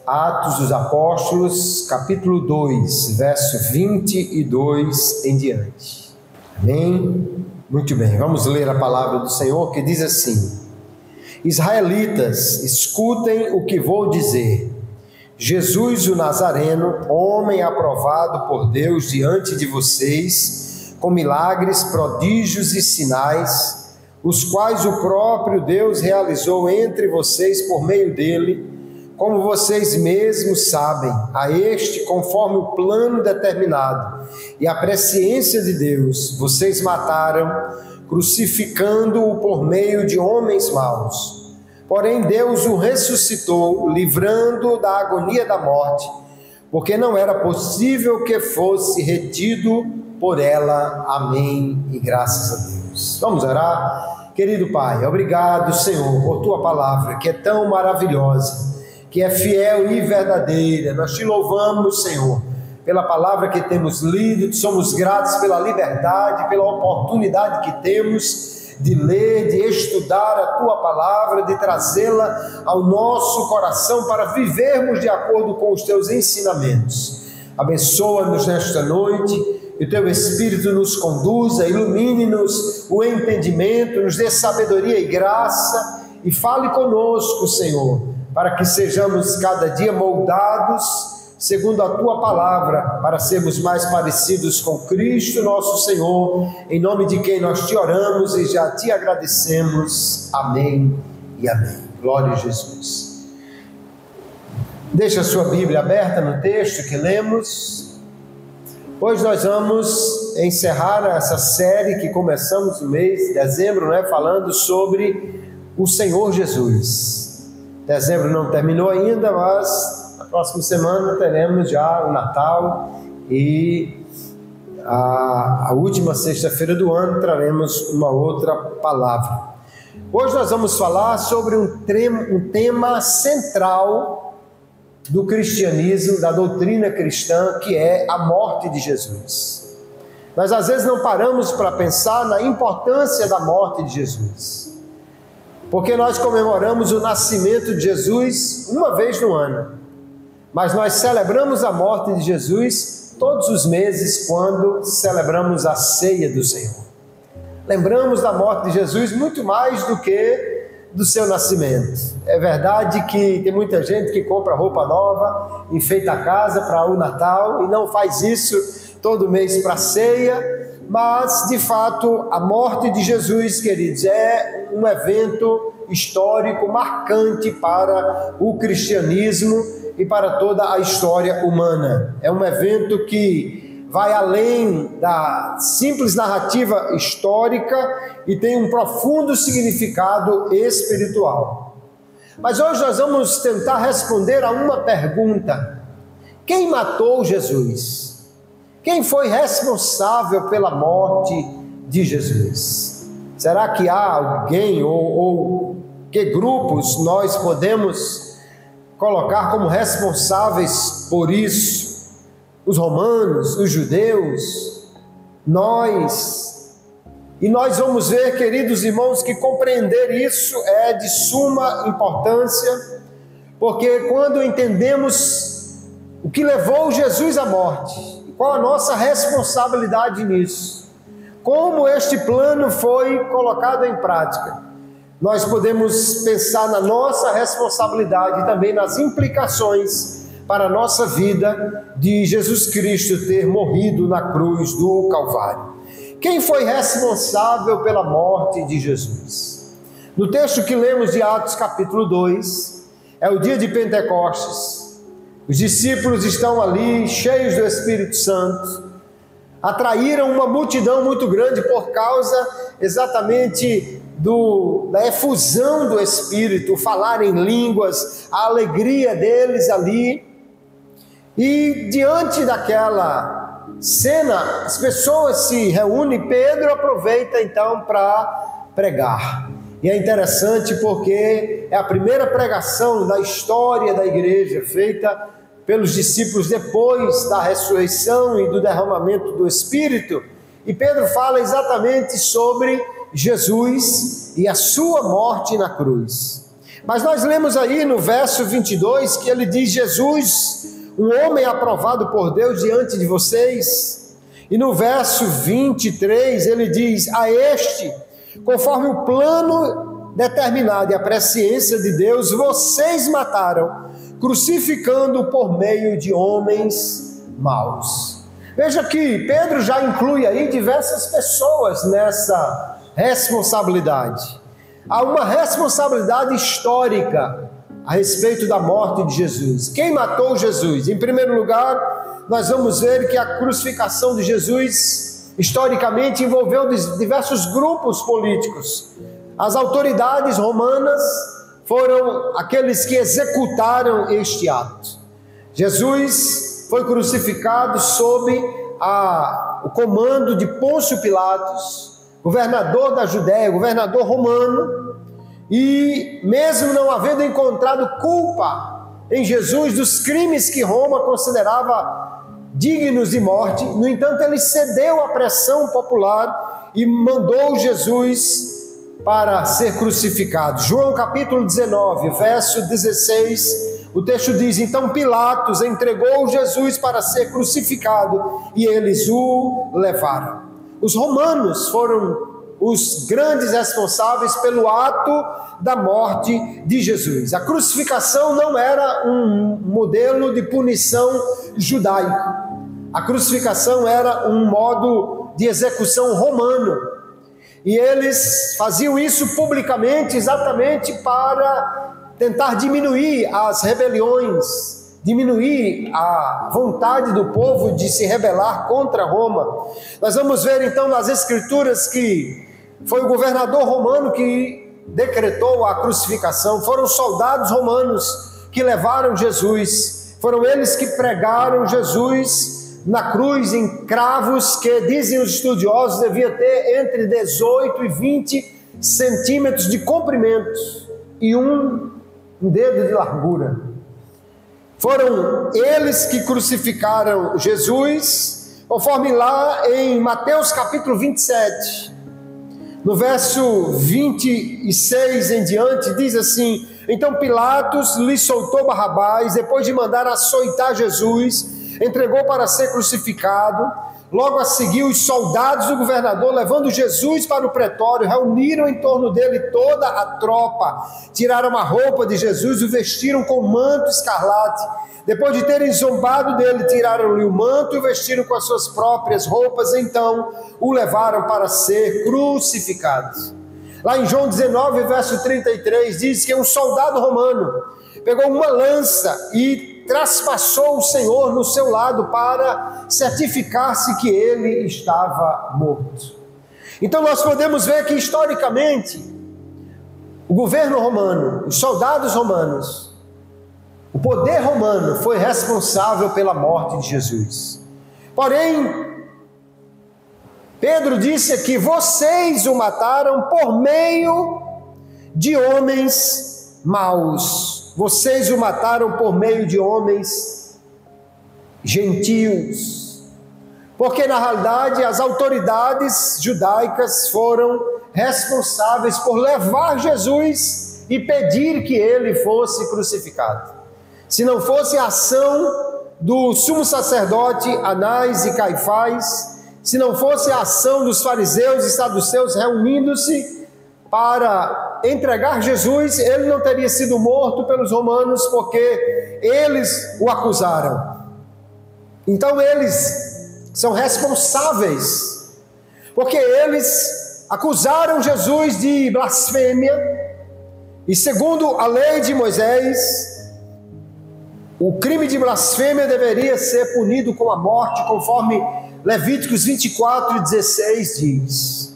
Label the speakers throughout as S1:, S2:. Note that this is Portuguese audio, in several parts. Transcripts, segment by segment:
S1: Atos dos Apóstolos, capítulo 2, verso 22 em diante. Amém? Muito bem, vamos ler a palavra do Senhor que diz assim: Israelitas, escutem o que vou dizer. Jesus o Nazareno, homem aprovado por Deus diante de vocês, com milagres, prodígios e sinais, os quais o próprio Deus realizou entre vocês por meio dele, como vocês mesmos sabem, a este, conforme o plano determinado e a presciência de Deus, vocês mataram, crucificando-o por meio de homens maus. Porém Deus o ressuscitou, livrando-o da agonia da morte, porque não era possível que fosse retido por ela. Amém e graças a Deus. Vamos orar? Querido Pai, obrigado, Senhor, por Tua palavra, que é tão maravilhosa, que é fiel e verdadeira. Nós Te louvamos, Senhor, pela palavra que temos lido, somos gratos pela liberdade, pela oportunidade que temos de ler, de estudar a Tua palavra, de trazê-la ao nosso coração para vivermos de acordo com os Teus ensinamentos. Abençoa-nos nesta noite, que o Teu Espírito nos conduza, ilumine-nos o entendimento, nos dê sabedoria e graça, e fale conosco, Senhor, para que sejamos cada dia moldados segundo a Tua palavra, para sermos mais parecidos com Cristo nosso Senhor, em nome de quem nós Te oramos e já Te agradecemos. Amém e amém. Glória a Jesus. Deixa a sua Bíblia aberta no texto que lemos. Hoje nós vamos encerrar essa série que começamos no mês de dezembro, falando sobre o Senhor Jesus. Dezembro não terminou ainda, mas na próxima semana teremos já o Natal e a última sexta-feira do ano traremos uma outra palavra. Hoje nós vamos falar sobre um tema central do cristianismo, da doutrina cristã, que é a morte de Jesus. Nós às vezes não paramos para pensar na importância da morte de Jesus, porque nós comemoramos o nascimento de Jesus uma vez no ano. Mas nós celebramos a morte de Jesus todos os meses quando celebramos a ceia do Senhor. Lembramos da morte de Jesus muito mais do que do seu nascimento. É verdade que tem muita gente que compra roupa nova, enfeita a casa para o Natal e não faz isso todo mês para a ceia, mas de fato a morte de Jesus, queridos, é um evento histórico marcante para o cristianismo e para toda a história humana. É um evento que vai além da simples narrativa histórica e tem um profundo significado espiritual. Mas hoje nós vamos tentar responder a uma pergunta: quem matou Jesus? Quem foi responsável pela morte de Jesus? Será que há alguém ou que grupos nós podemos colocar como responsáveis por isso? Os romanos, os judeus, nós. E nós vamos ver, queridos irmãos, que compreender isso é de suma importância, porque quando entendemos o que levou Jesus à morte, qual a nossa responsabilidade nisso, como este plano foi colocado em prática, nós podemos pensar na nossa responsabilidade e também nas implicações para a nossa vida de Jesus Cristo ter morrido na cruz do Calvário. Quem foi responsável pela morte de Jesus? No texto que lemos de Atos capítulo 2, é o dia de Pentecostes. Os discípulos estão ali cheios do Espírito Santo, atraíram uma multidão muito grande por causa exatamente da efusão do Espírito, o falar em línguas, a alegria deles ali. E diante daquela cena, as pessoas se reúnem. Pedro aproveita então para pregar. E é interessante porque é a primeira pregação da história da igreja feita pelos discípulos depois da ressurreição e do derramamento do Espírito. E Pedro fala exatamente sobre Jesus e a sua morte na cruz. Mas nós lemos aí no verso 22 que ele diz: Jesus, um homem aprovado por Deus diante de vocês. E no verso 23 ele diz: a este, conforme o plano determinado e a presciência de Deus, vocês mataram, crucificando por meio de homens maus. Veja que Pedro já inclui aí diversas pessoas nessa responsabilidade. Há uma responsabilidade histórica a respeito da morte de Jesus. Quem matou Jesus? Em primeiro lugar, nós vamos ver que a crucificação de Jesus, historicamente, envolveu diversos grupos políticos. As autoridades romanas foram aqueles que executaram este ato. Jesus foi crucificado sob o comando de Pôncio Pilatos, governador da Judéia, governador romano, e mesmo não havendo encontrado culpa em Jesus dos crimes que Roma considerava dignos de morte, no entanto ele cedeu à pressão popular e mandou Jesus para ser crucificado. João capítulo 19, verso 16, o texto diz: então Pilatos entregou Jesus para ser crucificado e eles o levaram. Os romanos foram os grandes responsáveis pelo ato da morte de Jesus. A crucificação não era um modelo de punição judaico. A crucificação era um modo de execução romano. E eles faziam isso publicamente exatamente para tentar diminuir as rebeliões, diminuir a vontade do povo de se rebelar contra Roma. Nós vamos ver então nas Escrituras que foi o governador romano que decretou a crucificação, foram soldados romanos que levaram Jesus, foram eles que pregaram Jesus na cruz em cravos que, dizem os estudiosos, devia ter entre 18 e 20 centímetros de comprimento e um dedo de largura. Foram eles que crucificaram Jesus, conforme lá em Mateus capítulo 27, no verso 26 em diante, diz assim: então Pilatos lhe soltou Barrabás, depois de mandar açoitar Jesus, entregou para ser crucificado. Logo a seguir, os soldados do governador, levando Jesus para o pretório, reuniram em torno dele toda a tropa, tiraram a roupa de Jesus, o vestiram com manto escarlate. Depois de terem zombado dele, tiraram-lhe o manto e o vestiram com as suas próprias roupas. Então o levaram para ser crucificado. Lá em João 19, verso 33, diz que um soldado romano pegou uma lança e traspassou o Senhor no seu lado para certificar-se que ele estava morto. Então nós podemos ver que historicamente o governo romano, os soldados romanos, o poder romano foi responsável pela morte de Jesus. Porém, Pedro disse aqui: vocês o mataram por meio de homens maus. Vocês o mataram por meio de homens gentios. Porque na realidade as autoridades judaicas foram responsáveis por levar Jesus e pedir que ele fosse crucificado. Se não fosse a ação do sumo sacerdote Anás e Caifás, se não fosse a ação dos fariseus e saduceus reunindo-se para entregar Jesus, ele não teria sido morto pelos romanos, porque eles o acusaram. Então eles são responsáveis, porque eles acusaram Jesus de blasfêmia, e segundo a lei de Moisés, o crime de blasfêmia deveria ser punido com a morte, conforme Levíticos 24 e 16 diz.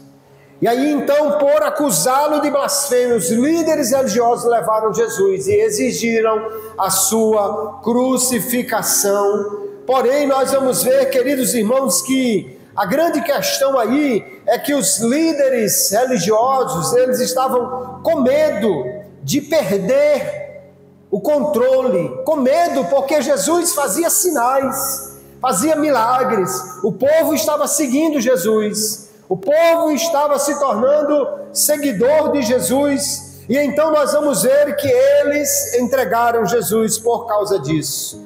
S1: E aí então, por acusá-lo de blasfêmia, os líderes religiosos levaram Jesus e exigiram a sua crucificação. Porém, nós vamos ver, queridos irmãos, que a grande questão aí é que os líderes religiosos, eles estavam com medo de perder o controle, com medo porque Jesus fazia sinais, fazia milagres, o povo estava seguindo Jesus, o povo estava se tornando seguidor de Jesus, E então nós vamos ver que eles entregaram Jesus por causa disso.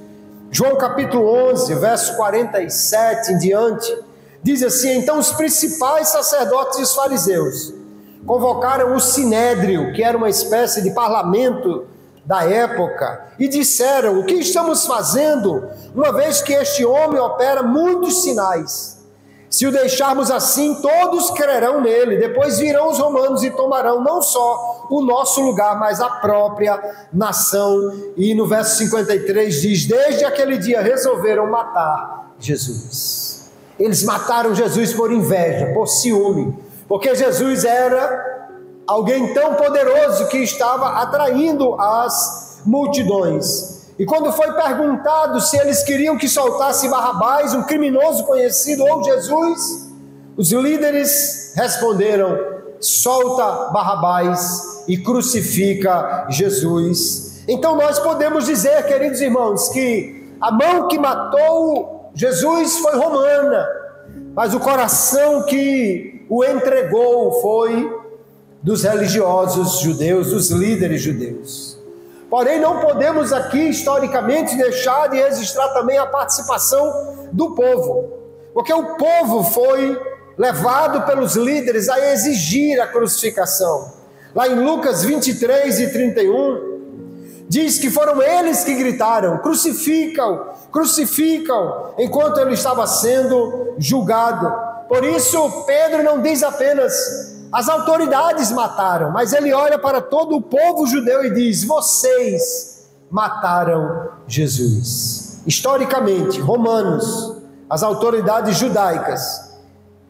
S1: João capítulo 11, verso 47 em diante, diz assim: então os principais sacerdotes e os fariseus convocaram o sinédrio, que era uma espécie de parlamento da época, e disseram: o que estamos fazendo, uma vez que este homem opera muitos sinais? Se o deixarmos assim, todos crerão nele. Depois virão os romanos e tomarão não só o nosso lugar, mas a própria nação. E no verso 53 diz: desde aquele dia resolveram matar Jesus. Eles mataram Jesus por inveja, por ciúme, porque Jesus era alguém tão poderoso que estava atraindo as multidões. E quando foi perguntado se eles queriam que soltasse Barrabás, um criminoso conhecido, ou Jesus, os líderes responderam: solta Barrabás e crucifica Jesus. Então nós podemos dizer, queridos irmãos, que a mão que matou Jesus foi romana, mas o coração que o entregou foi dos religiosos judeus, dos líderes judeus. Porém, não podemos aqui, historicamente, deixar de registrar também a participação do povo, porque o povo foi levado pelos líderes a exigir a crucificação. Lá em Lucas 23 e 31, diz que foram eles que gritaram: crucificam, crucificam, enquanto ele estava sendo julgado. Por isso, Pedro não diz apenas: as autoridades mataram, mas ele olha para todo o povo judeu e diz: vocês mataram Jesus. Historicamente, romanos, as autoridades judaicas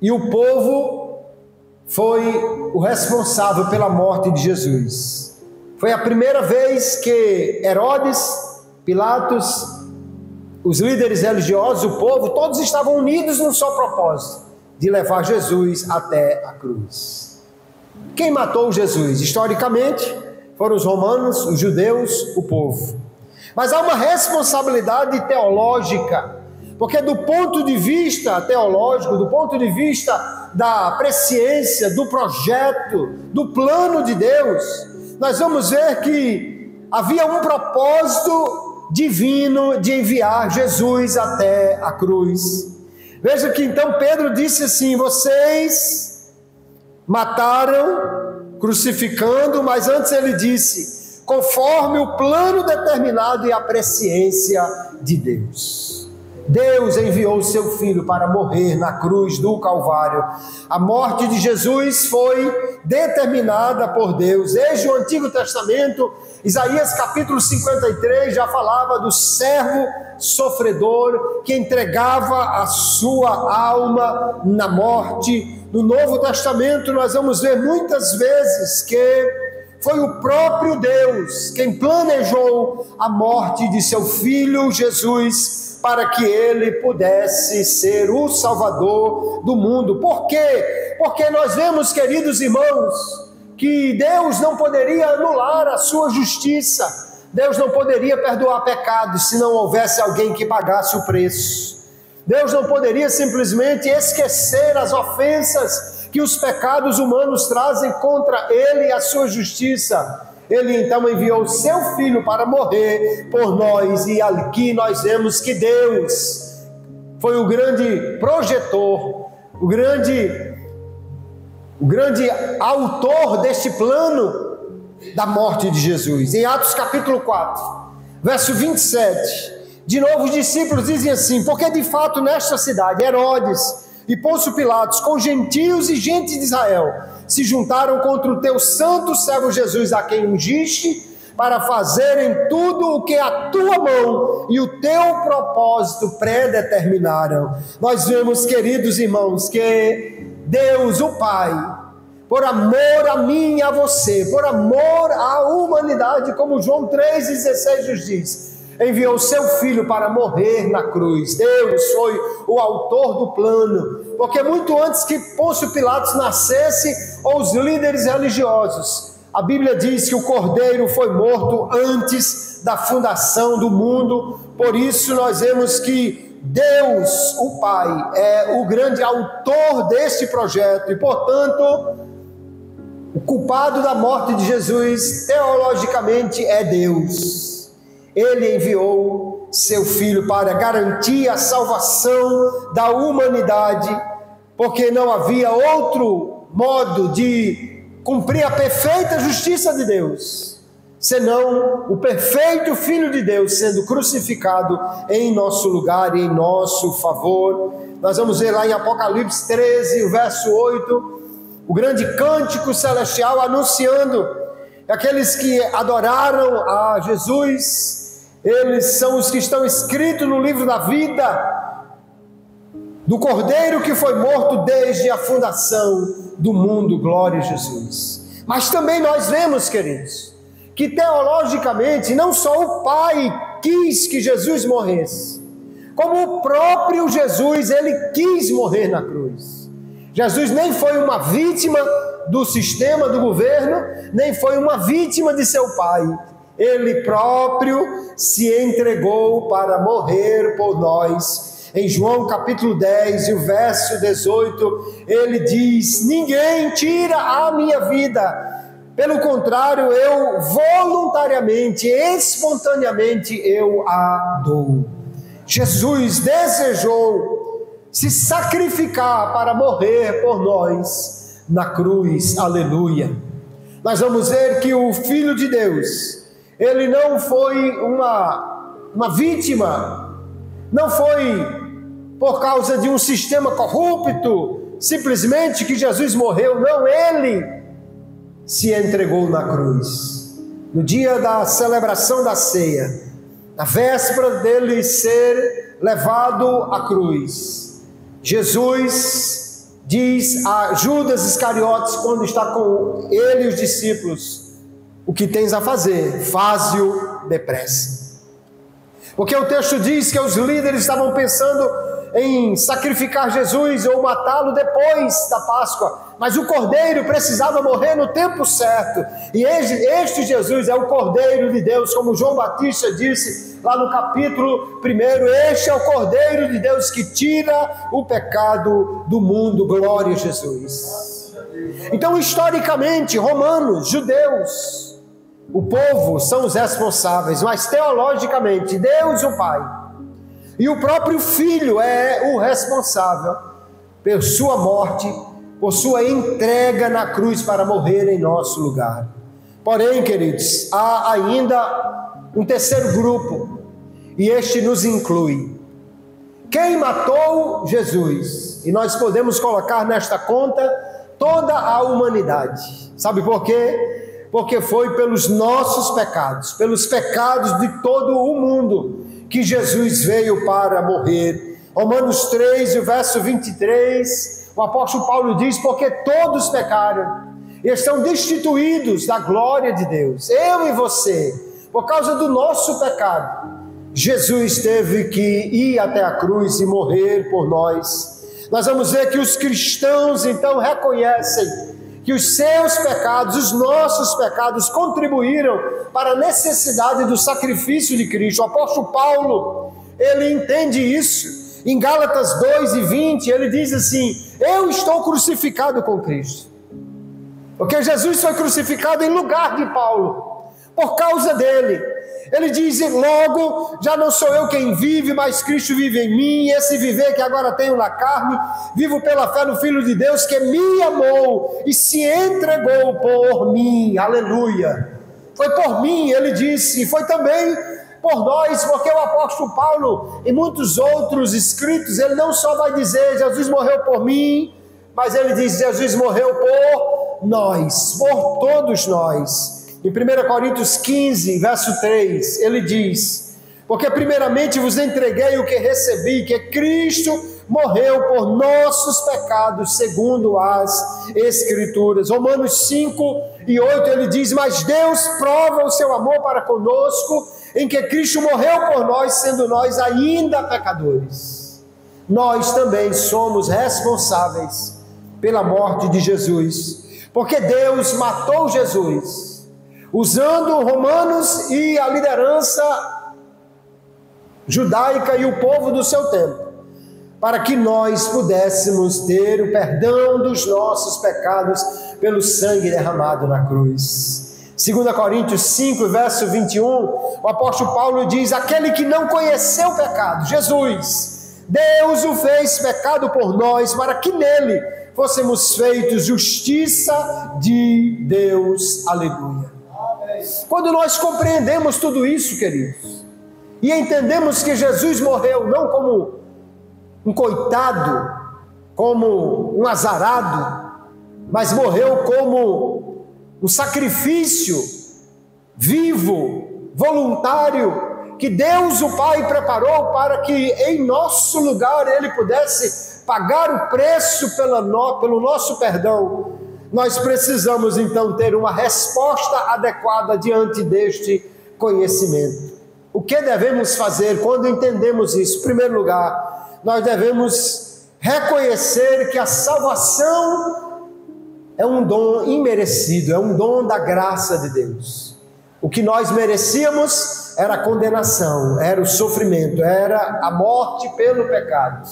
S1: e o povo foi o responsável pela morte de Jesus. Foi a primeira vez que Herodes, Pilatos, os líderes religiosos, o povo, todos estavam unidos num só propósito: de levar Jesus até a cruz. Quem matou Jesus? Historicamente, foram os romanos, os judeus, o povo. Mas há uma responsabilidade teológica, porque do ponto de vista teológico, do ponto de vista da presciência, do projeto, do plano de Deus, nós vamos ver que havia um propósito divino de enviar Jesus até a cruz. Veja que então Pedro disse assim: vocês mataram, crucificando, mas antes ele disse: conforme o plano determinado e a presciência de Deus. Deus enviou o seu Filho para morrer na cruz do Calvário. A morte de Jesus foi determinada por Deus. Desde o Antigo Testamento, Isaías capítulo 53 já falava do servo sofredor que entregava a sua alma na morte. No Novo Testamento nós vamos ver muitas vezes que foi o próprio Deus quem planejou a morte de seu Filho Jesus, para que ele pudesse ser o Salvador do mundo. Por quê? Porque nós vemos, queridos irmãos, que Deus não poderia anular a sua justiça. Deus não poderia perdoar pecados se não houvesse alguém que pagasse o preço. Deus não poderia simplesmente esquecer as ofensas que os pecados humanos trazem contra Ele e a sua justiça. Ele então enviou o seu Filho para morrer por nós, e aqui nós vemos que Deus foi o grande projetor, o grande autor deste plano da morte de Jesus. Em Atos capítulo 4, verso 27, de novo os discípulos dizem assim: porque de fato nesta cidade Herodes e Pôncio Pilatos, com gentios e gente de Israel, se juntaram contra o teu santo servo Jesus, a quem ungiste, para fazerem tudo o que a tua mão e o teu propósito predeterminaram. Nós vemos, queridos irmãos, que Deus, o Pai, por amor a mim e a você, por amor à humanidade, como João 3,16 nos diz, enviou seu Filho para morrer na cruz. Deus foi o autor do plano, porque muito antes que Pôncio Pilatos nascesse, ou os líderes religiosos, a Bíblia diz que o Cordeiro foi morto antes da fundação do mundo. Por isso nós vemos que Deus, o Pai, é o grande autor deste projeto, e portanto o culpado da morte de Jesus, teologicamente, é Deus. Ele enviou seu Filho para garantir a salvação da humanidade, porque não havia outro modo de cumprir a perfeita justiça de Deus, senão o perfeito Filho de Deus sendo crucificado em nosso lugar e em nosso favor. Nós vamos ver lá em Apocalipse 13, o verso 8, o grande cântico celestial anunciando que aqueles que adoraram a Jesus, eles são os que estão escritos no livro da vida do Cordeiro que foi morto desde a fundação do mundo. Glória a Jesus. Mas também nós vemos, queridos, que teologicamente não só o Pai quis que Jesus morresse, como o próprio Jesus, ele quis morrer na cruz. Jesus nem foi uma vítima do sistema, do governo, nem foi uma vítima de seu pai. Ele próprio se entregou para morrer por nós. Em João capítulo 10 e o verso 18, ele diz: ninguém tira a minha vida, pelo contrário, eu voluntariamente, espontaneamente eu a dou. Jesus desejou se sacrificar para morrer por nós na cruz. Aleluia. Nós vamos ver que o Filho de Deus, ele não foi uma vítima, não foi por causa de um sistema corrupto, simplesmente que Jesus morreu. Não, ele se entregou na cruz. No dia da celebração da ceia, na véspera dele ser levado à cruz, Jesus diz a Judas Iscariotes, quando está com ele e os discípulos: o que tens a fazer, faze-o depressa. Porque o texto diz que os líderes estavam pensando em sacrificar Jesus ou matá-lo depois da Páscoa, mas o Cordeiro precisava morrer no tempo certo, e este Jesus é o Cordeiro de Deus, como João Batista disse lá no capítulo 1, este é o Cordeiro de Deus que tira o pecado do mundo. Glória a Jesus. Então, historicamente, romanos, judeus, o povo são os responsáveis, mas teologicamente, Deus o Pai e o próprio Filho é o responsável por sua morte, por sua entrega na cruz para morrer em nosso lugar. Porém, queridos, há ainda um terceiro grupo, e este nos inclui. Quem matou Jesus? E nós podemos colocar nesta conta toda a humanidade. Sabe por quê? Porque foi pelos nossos pecados, pelos pecados de todo o mundo, que Jesus veio para morrer. Romanos 3, o verso 23, o apóstolo Paulo diz: porque todos pecaram e estão destituídos da glória de Deus. Eu e você, por causa do nosso pecado, Jesus teve que ir até a cruz e morrer por nós. Nós vamos ver que os cristãos então reconhecem que os seus pecados, os nossos pecados, contribuíram para a necessidade do sacrifício de Cristo. O apóstolo Paulo, ele entende isso. Em Gálatas 2:20, ele diz assim: eu estou crucificado com Cristo. Porque Jesus foi crucificado em lugar de Paulo, por causa dele. Ele diz: logo, já não sou eu quem vive, mas Cristo vive em mim, e esse viver que agora tenho na carne, vivo pela fé no Filho de Deus, que me amou e se entregou por mim. Aleluia. Foi por mim, ele disse, e foi também por nós, porque o apóstolo Paulo, em muitos outros escritos, ele não só vai dizer: Jesus morreu por mim, mas ele diz: Jesus morreu por nós, por todos nós. Em 1 Coríntios 15, verso 3, ele diz: porque primeiramente vos entreguei o que recebi, que Cristo morreu por nossos pecados, segundo as Escrituras. Romanos 5:8, ele diz: mas Deus prova o seu amor para conosco, em que Cristo morreu por nós, sendo nós ainda pecadores. Nós também somos responsáveis pela morte de Jesus, porque Deus matou Jesus, usando romanos e a liderança judaica e o povo do seu tempo, para que nós pudéssemos ter o perdão dos nossos pecados pelo sangue derramado na cruz. 2 Coríntios 5, verso 21, o apóstolo Paulo diz: aquele que não conheceu o pecado, Jesus, Deus o fez pecado por nós, para que nele fôssemos feitos justiça de Deus. Aleluia. Quando nós compreendemos tudo isso, queridos, e entendemos que Jesus morreu não como um coitado, como um azarado, mas morreu como um sacrifício vivo, voluntário, que Deus o Pai preparou para que em nosso lugar Ele pudesse pagar o preço pelo nosso perdão. Nós precisamos então ter uma resposta adequada diante deste conhecimento. O que devemos fazer quando entendemos isso? Em primeiro lugar, nós devemos reconhecer que a salvação é um dom imerecido, é um dom da graça de Deus. O que nós merecíamos era a condenação, era o sofrimento, era a morte pelo pecado.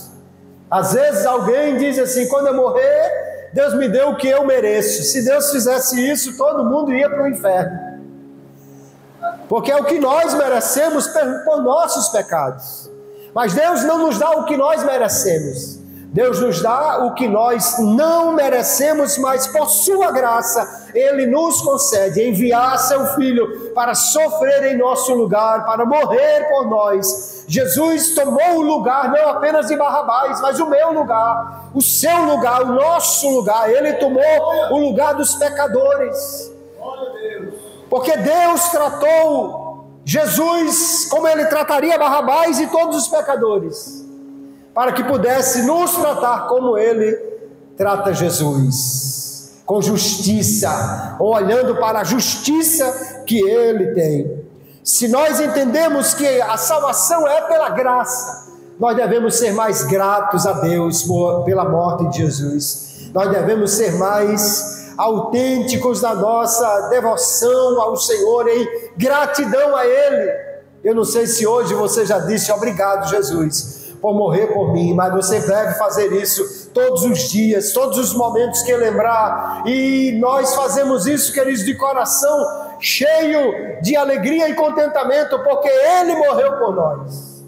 S1: Às vezes alguém diz assim: quando eu morrer, Deus me deu o que eu mereço. Se Deus fizesse isso, todo mundo ia para o inferno. Porque é o que nós merecemos por nossos pecados. Mas Deus não nos dá o que nós merecemos. Deus nos dá o que nós não merecemos, mas por sua graça Ele nos concede enviar seu Filho para sofrer em nosso lugar, para morrer por nós. Jesus tomou o lugar não apenas de Barrabás, mas o meu lugar, o seu lugar, o nosso lugar. Ele tomou o lugar dos pecadores. Porque Deus tratou Jesus como Ele trataria Barrabás e todos os pecadores, para que pudesse nos tratar como Ele trata Jesus, com justiça, olhando para a justiça que Ele tem. Se nós entendemos que a salvação é pela graça, nós devemos ser mais gratos a Deus pela morte de Jesus. Nós devemos ser mais autênticos na nossa devoção ao Senhor, em gratidão a Ele. Eu não sei se hoje você já disse obrigado, Jesus, por morrer por mim, mas você deve fazer isso todos os dias, todos os momentos que lembrar. E nós fazemos isso, queridos, de coração cheio de alegria e contentamento, porque Ele morreu por nós.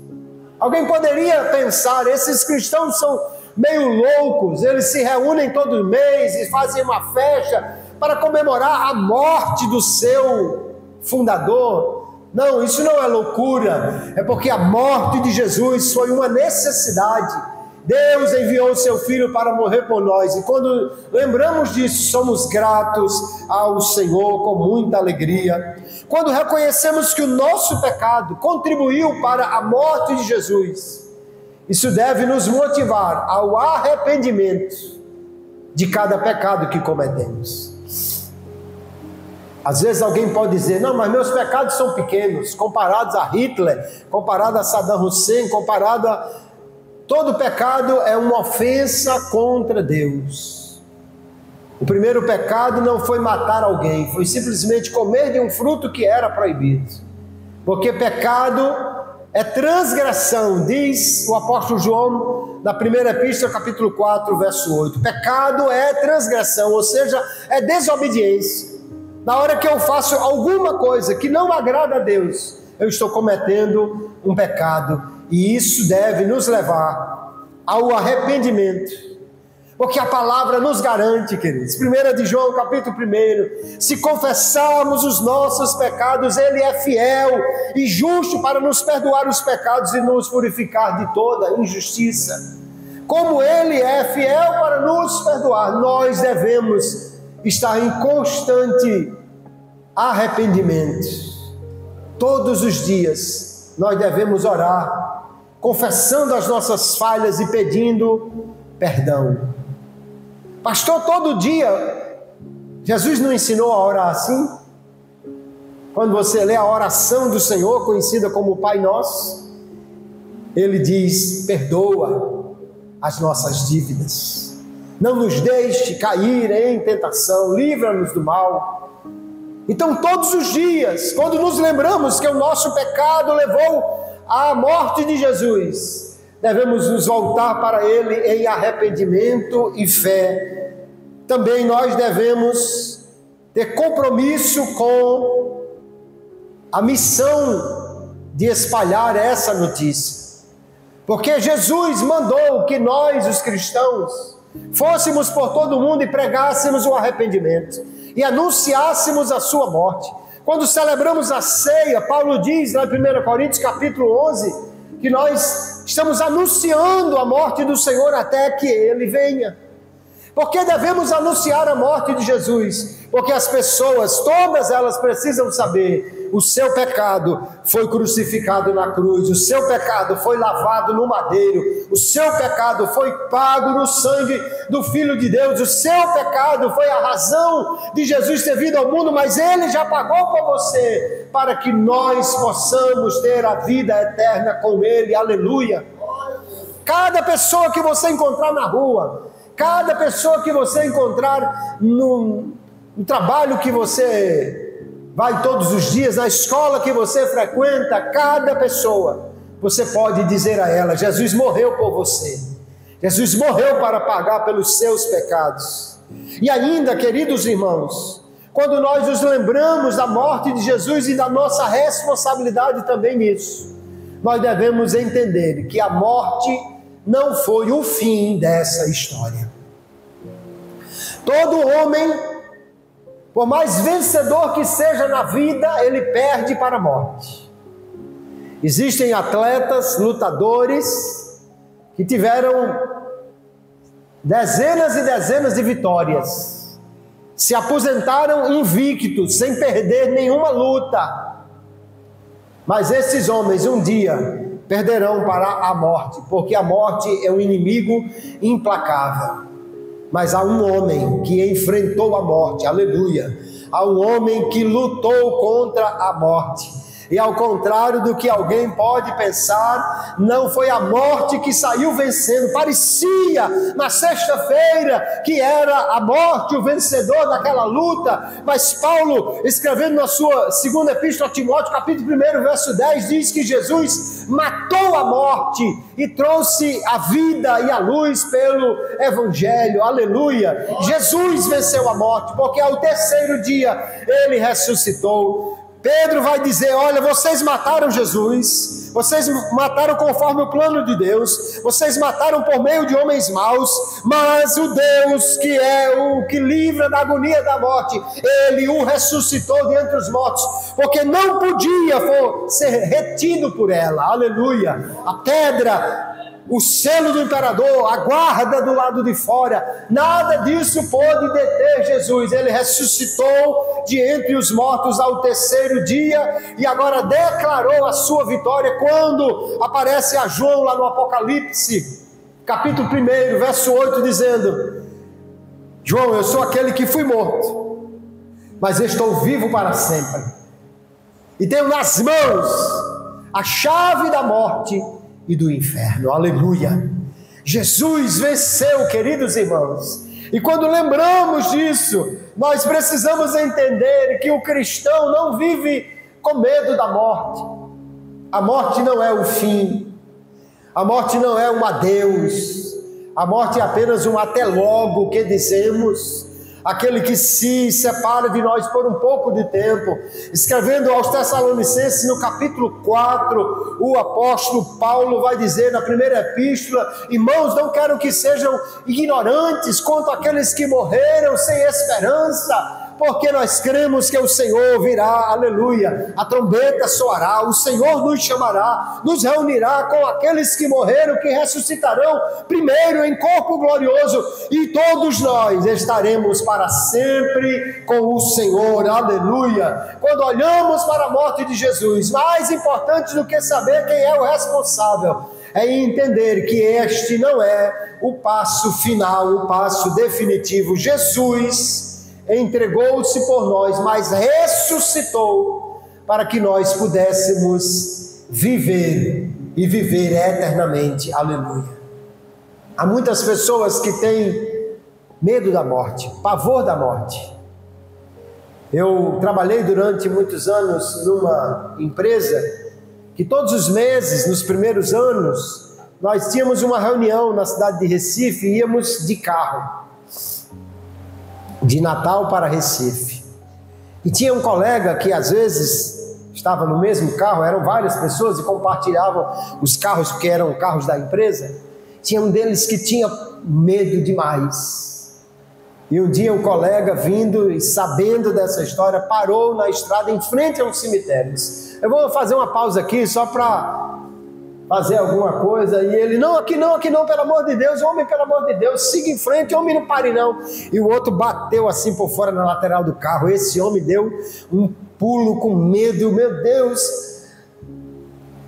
S1: Alguém poderia pensar: esses cristãos são meio loucos, eles se reúnem todo mês e fazem uma festa para comemorar a morte do seu fundador. Não, isso não é loucura, é porque a morte de Jesus foi uma necessidade. Deus enviou o seu Filho para morrer por nós, e quando lembramos disso, somos gratos ao Senhor com muita alegria. Quando reconhecemos que o nosso pecado contribuiu para a morte de Jesus, isso deve nos motivar ao arrependimento de cada pecado que cometemos. Às vezes alguém pode dizer: não, mas meus pecados são pequenos, comparados a Hitler, comparado a Saddam Hussein, comparado a... Todo pecado é uma ofensa contra Deus. O primeiro pecado não foi matar alguém, foi simplesmente comer de um fruto que era proibido. Porque pecado é transgressão, diz o apóstolo João na primeira epístola, capítulo 4, verso 8. Pecado é transgressão, ou seja, é desobediência. Na hora que eu faço alguma coisa que não agrada a Deus, eu estou cometendo um pecado, e isso deve nos levar ao arrependimento. Porque a palavra nos garante, queridos, 1 de João, capítulo 1, se confessarmos os nossos pecados, Ele é fiel e justo para nos perdoar os pecados e nos purificar de toda injustiça. Como Ele é fiel para nos perdoar, nós devemos estar em constante arrependimento. Todos os dias nós devemos orar, confessando as nossas falhas e pedindo perdão. Pastor, todo dia Jesus não ensinou a orar assim? Quando você lê a oração do Senhor, conhecida como Pai Nosso, Ele diz: perdoa as nossas dívidas, não nos deixe cair em tentação, livra-nos do mal. Então todos os dias, quando nos lembramos que o nosso pecado levou à morte de Jesus, devemos nos voltar para Ele em arrependimento e fé. Também nós devemos ter compromisso com a missão de espalhar essa notícia. Porque Jesus mandou que nós, os cristãos, fôssemos por todo mundo e pregássemos o arrependimento e anunciássemos a sua morte. Quando celebramos a ceia, Paulo diz lá em 1 Coríntios capítulo 11, que nós estamos anunciando a morte do Senhor até que Ele venha. Por que devemos anunciar a morte de Jesus? Porque as pessoas, todas elas precisam saber: o seu pecado foi crucificado na cruz, o seu pecado foi lavado no madeiro, o seu pecado foi pago no sangue do Filho de Deus, o seu pecado foi a razão de Jesus ter vindo ao mundo, mas Ele já pagou por você, para que nós possamos ter a vida eterna com Ele, aleluia. Cada pessoa que você encontrar na rua, cada pessoa que você encontrar no trabalho que você vai todos os dias, na escola que você frequenta, cada pessoa, você pode dizer a ela: Jesus morreu por você, Jesus morreu para pagar pelos seus pecados. E ainda, queridos irmãos, quando nós nos lembramos da morte de Jesus e da nossa responsabilidade também nisso, nós devemos entender que a morte não foi o fim dessa história. Todo homem, por mais vencedor que seja na vida, ele perde para a morte. Existem atletas, lutadores, que tiveram dezenas e dezenas de vitórias, se aposentaram invictos, sem perder nenhuma luta. Mas esses homens um dia perderão para a morte, porque a morte é um inimigo implacável. Mas há um homem que enfrentou a morte, aleluia. Há um homem que lutou contra a morte. E ao contrário do que alguém pode pensar, não foi a morte que saiu vencendo. Parecia na sexta-feira que era a morte o vencedor daquela luta, mas Paulo, escrevendo na sua segunda epístola a Timóteo, capítulo 1, verso 10, diz que Jesus matou a morte e trouxe a vida e a luz pelo Evangelho, aleluia. Jesus venceu a morte, porque ao terceiro dia Ele ressuscitou. Pedro vai dizer: olha, vocês mataram Jesus, vocês mataram conforme o plano de Deus, vocês mataram por meio de homens maus, mas o Deus que é o que livra da agonia da morte, Ele o ressuscitou dentre os mortos, porque não podia ser retido por ela, aleluia. A pedra, o selo do imperador, a guarda do lado de fora, nada disso pôde deter Jesus. Ele ressuscitou de entre os mortos ao terceiro dia e agora declarou a sua vitória quando aparece a João lá no Apocalipse, capítulo 1, verso 8, dizendo: João, eu sou aquele que fui morto, mas estou vivo para sempre, e tenho nas mãos a chave da morte e do inferno, aleluia. Jesus venceu, queridos irmãos, e quando lembramos disso, nós precisamos entender que o cristão não vive com medo da morte. A morte não é o fim, a morte não é um adeus, a morte é apenas um até logo que dizemos, aquele que se separa de nós por um pouco de tempo. Escrevendo aos Tessalonicenses no capítulo 4, o apóstolo Paulo vai dizer na primeira epístola: irmãos, não quero que sejam ignorantes quanto àqueles que morreram sem esperança, porque nós cremos que o Senhor virá, aleluia, a trombeta soará, o Senhor nos chamará, nos reunirá com aqueles que morreram, que ressuscitarão primeiro em corpo glorioso, e todos nós estaremos para sempre com o Senhor, aleluia. Quando olhamos para a morte de Jesus, mais importante do que saber quem é o responsável, é entender que este não é o passo final, o passo definitivo. Jesus entregou-se por nós, mas ressuscitou para que nós pudéssemos viver e viver eternamente, aleluia. Há muitas pessoas que têm medo da morte, pavor da morte. Eu trabalhei durante muitos anos numa empresa que todos os meses, nos primeiros anos, nós tínhamos uma reunião na cidade de Recife e íamos de carro, de Natal para Recife. E tinha um colega que às vezes estava no mesmo carro, eram várias pessoas e compartilhavam os carros, porque eram carros da empresa. Tinha um deles que tinha medo demais. E um dia um colega vindo e sabendo dessa história, parou na estrada em frente a um cemitério. Disse, eu vou fazer uma pausa aqui só para fazer alguma coisa. E ele, não, aqui não, pelo amor de Deus, homem, pelo amor de Deus, siga em frente, homem, não pare não. E o outro bateu assim por fora na lateral do carro. Esse homem deu um pulo com medo. Meu Deus,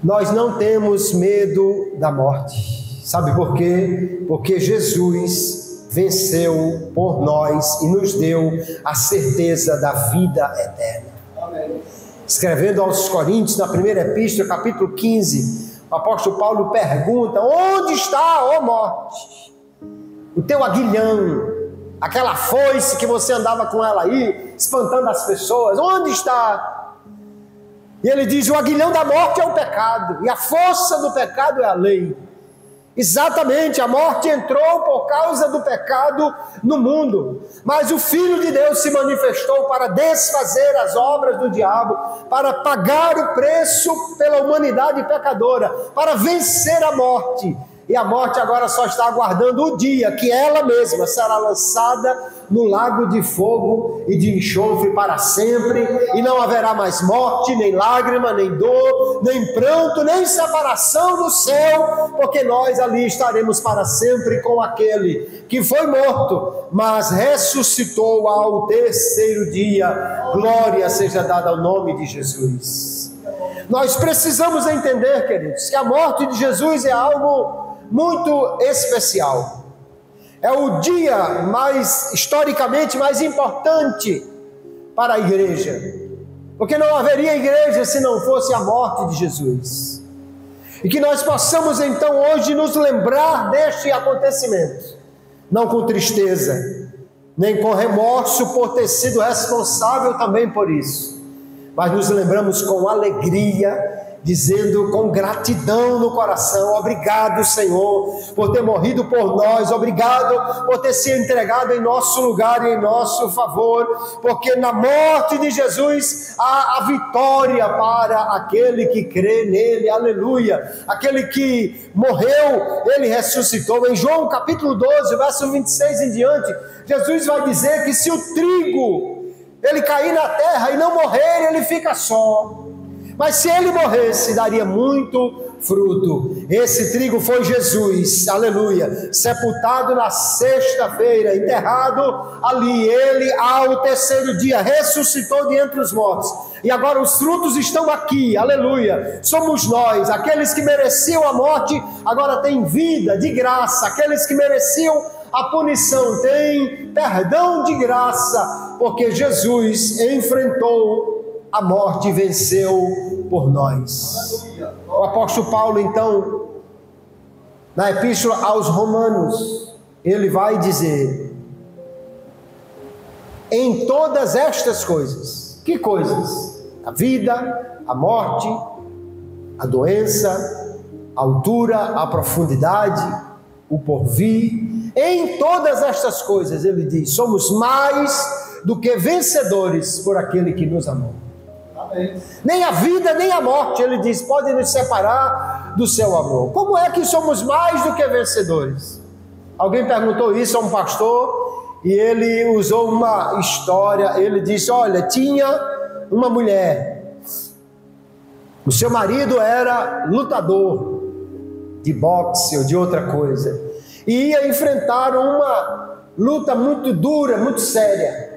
S1: nós não temos medo da morte. Sabe por quê? Porque Jesus venceu por nós e nos deu a certeza da vida eterna. Amém. Escrevendo aos Coríntios, na primeira epístola, capítulo 15, o apóstolo Paulo pergunta, onde está, ó morte, o teu aguilhão, aquela foice que você andava com ela aí, espantando as pessoas, onde está? E ele diz, o aguilhão da morte é o pecado, e a força do pecado é a lei. Exatamente, a morte entrou por causa do pecado no mundo, mas o Filho de Deus se manifestou para desfazer as obras do diabo, para pagar o preço pela humanidade pecadora, para vencer a morte. E a morte agora só está aguardando o dia que ela mesma será lançada no lago de fogo e de enxofre para sempre, e não haverá mais morte, nem lágrima, nem dor, nem pranto, nem separação do céu, porque nós ali estaremos para sempre com aquele que foi morto, mas ressuscitou ao terceiro dia. Glória seja dada ao nome de Jesus. Nós precisamos entender, queridos, que a morte de Jesus é algo muito especial. É o dia historicamente mais importante para a igreja, porque não haveria igreja se não fosse a morte de Jesus. E que nós possamos então hoje nos lembrar deste acontecimento, não com tristeza, nem com remorso por ter sido responsável também por isso, mas nos lembramos com alegria, dizendo com gratidão no coração, obrigado Senhor, por ter morrido por nós, obrigado por ter se entregado em nosso lugar e em nosso favor, porque na morte de Jesus há a vitória para aquele que crê nele, aleluia, aquele que morreu, ele ressuscitou. Em João capítulo 12, verso 26 em diante, Jesus vai dizer que se o trigo, ele cair na terra e não morrer, ele fica só. Mas se ele morresse, daria muito fruto. Esse trigo foi Jesus, aleluia, sepultado na sexta-feira, enterrado ali. Ele ao terceiro dia ressuscitou de entre os mortos. E agora os frutos estão aqui, aleluia. Somos nós, aqueles que mereciam a morte, agora têm vida de graça. Aqueles que mereciam a punição têm perdão de graça, porque Jesus enfrentou a morte e venceu por nós. O apóstolo Paulo, então, na epístola aos Romanos, ele vai dizer, em todas estas coisas, que coisas? A vida, a morte, a doença, a altura, a profundidade, o porvir, em todas estas coisas, ele diz, somos mais do que vencedores por aquele que nos amou. Nem a vida, nem a morte, ele diz, podem nos separar do seu amor. Como é que somos mais do que vencedores? Alguém perguntou isso a um pastor e ele usou uma história. Ele disse, olha, tinha uma mulher, o seu marido era lutador de boxe ou de outra coisa, e ia enfrentar uma luta muito dura, muito séria.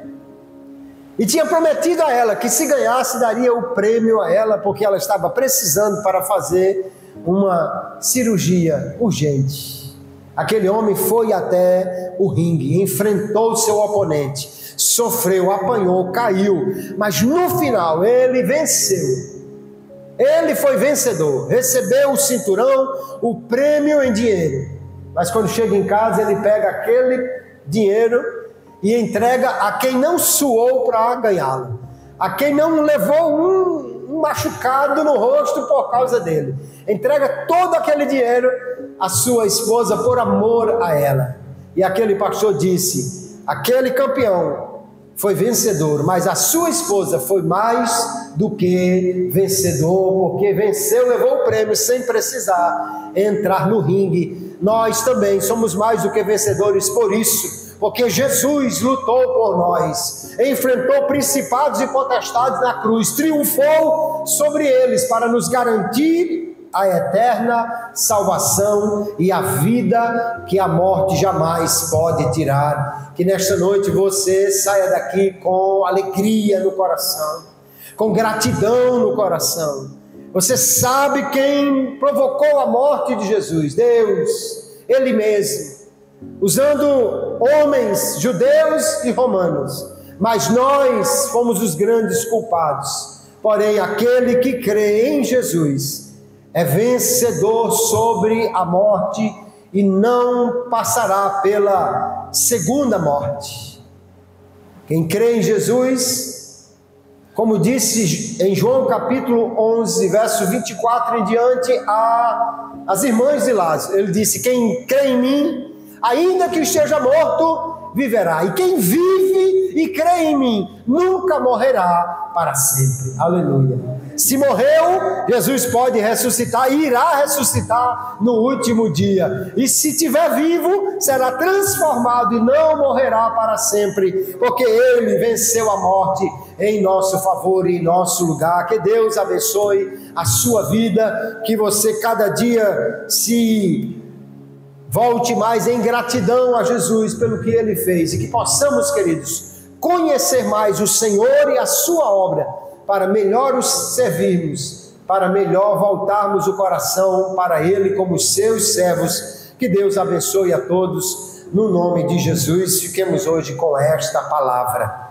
S1: E tinha prometido a ela que se ganhasse daria o prêmio a ela, porque ela estava precisando para fazer uma cirurgia urgente. Aquele homem foi até o ringue, enfrentou o seu oponente, sofreu, apanhou, caiu, mas no final ele venceu. Ele foi vencedor, recebeu o cinturão, o prêmio em dinheiro. Mas quando chega em casa ele pega aquele dinheiro e entrega a quem não suou para ganhá-lo, a quem não levou um machucado no rosto por causa dele. Entrega todo aquele dinheiro a sua esposa por amor a ela. E aquele pastor disse: aquele campeão foi vencedor, mas a sua esposa foi mais do que vencedor, porque venceu, levou o prêmio sem precisar entrar no ringue. Nós também somos mais do que vencedores por isso, porque Jesus lutou por nós, enfrentou principados e potestades na cruz, triunfou sobre eles para nos garantir a eterna salvação e a vida que a morte jamais pode tirar. Que nesta noite você saia daqui com alegria no coração, com gratidão no coração. Você sabe quem provocou a morte de Jesus? Deus, Ele mesmo, usando homens, judeus e romanos, mas nós fomos os grandes culpados. Porém, aquele que crê em Jesus é vencedor sobre a morte e não passará pela segunda morte. Quem crê em Jesus, como disse em João capítulo 11, verso 24 em diante, as irmãs de Lázaro, ele disse: quem crê em mim, ainda que esteja morto, viverá. E quem vive e crê em mim, nunca morrerá para sempre. Aleluia. Se morreu, Jesus pode ressuscitar e irá ressuscitar no último dia. E se estiver vivo, será transformado e não morrerá para sempre, porque Ele venceu a morte em nosso favor e em nosso lugar. Que Deus abençoe a sua vida, que você cada dia se volte mais em gratidão a Jesus pelo que Ele fez, e que possamos, queridos, conhecer mais o Senhor e a sua obra, para melhor os servirmos, para melhor voltarmos o coração para Ele como seus servos. Que Deus abençoe a todos, no nome de Jesus. Fiquemos hoje com esta palavra.